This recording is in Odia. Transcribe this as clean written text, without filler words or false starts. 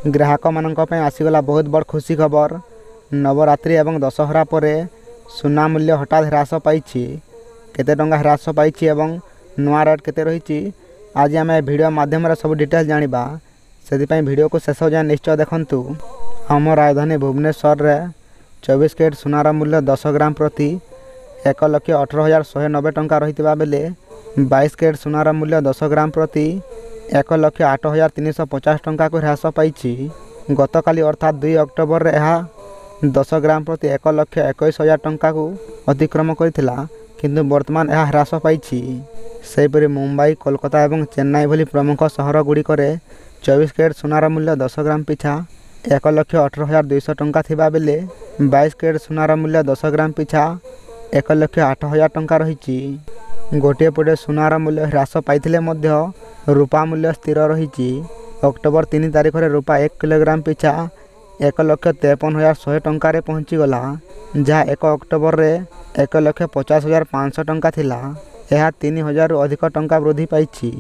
ଗ୍ରାହକମାନଙ୍କ ପାଇଁ ଆସିଗଲା ବହୁତ ବଡ଼ ଖୁସି ଖବର। ନବରାତ୍ରି ଏବଂ ଦଶହରା ପରେ ସୁନା ମୂଲ୍ୟ ହଠାତ୍ ହ୍ରାସ ପାଇଛି। କେତେ ଟଙ୍କା ହ୍ରାସ ପାଇଛି ଏବଂ ନୂଆ ରେଟ୍ କେତେ ରହିଛି, ଆଜି ଆମେ ଭିଡ଼ିଓ ମାଧ୍ୟମରେ ସବୁ ଡିଟେଲ୍ସ ଜାଣିବା। ସେଥିପାଇଁ ଭିଡ଼ିଓକୁ ଶେଷ ଯାଏଁ ନିଶ୍ଚୟ ଦେଖନ୍ତୁ। ଆମ ରାଜଧାନୀ ଭୁବନେଶ୍ୱରରେ 24 କ୍ୟାରେଟ୍ ସୁନାର ମୂଲ୍ୟ 10 ଗ୍ରାମ ପ୍ରତି 1,18,190 ଟଙ୍କା ରହିଥିବା ବେଳେ 22 କ୍ୟାରେଟ୍ ସୁନାର ମୂଲ୍ୟ 10 ଗ୍ରାମ ପ୍ରତି 1,08,350 ଟଙ୍କାକୁ ହ୍ରାସ ପାଇଛି। ଗତକାଲି ଅର୍ଥାତ୍ 2 ଅକ୍ଟୋବରରେ ଏହା 10 ଗ୍ରାମ ପ୍ରତି 1,21,000 ଟଙ୍କାକୁ ଅତିକ୍ରମ କରିଥିଲା, କିନ୍ତୁ ବର୍ତ୍ତମାନ ଏହା ହ୍ରାସ ପାଇଛି। ସେହିପରି ମୁମ୍ବାଇ, କୋଲକାତା ଏବଂ ଚେନ୍ନାଇ ଭଳି ପ୍ରମୁଖ ସହରଗୁଡ଼ିକରେ 24 କ୍ୟାରେଟ୍ ସୁନାର ମୂଲ୍ୟ 10 ଗ୍ରାମ ପିଛା 1,18,200 ଟଙ୍କା ଥିବା ବେଳେ 22 କ୍ୟାରେଟ୍ ସୁନାର ମୂଲ୍ୟ 10 ଗ୍ରାମ ପିଛା 1,08,000 ଟଙ୍କା ରହିଛି। ଗୋଟିଏ ପଟେ ସୁନାର ମୂଲ୍ୟ ହ୍ରାସ ପାଇଥିଲେ ମଧ୍ୟ ରୂପା ମୂଲ୍ୟ ସ୍ଥିର ରହିଛି। ଅକ୍ଟୋବର 3 ତାରିଖରେ ରୂପା 1 କିଲୋଗ୍ରାମ ପିଛା 1,53,100 ଟଙ୍କାରେ ପହଞ୍ଚିଗଲା, ଯାହା 1 ଅକ୍ଟୋବରରେ 1,50,500 ଟଙ୍କା ଥିଲା। ଏହା 3,000ରୁ ଅଧିକ ଟଙ୍କା ବୃଦ୍ଧି ପାଇଛି।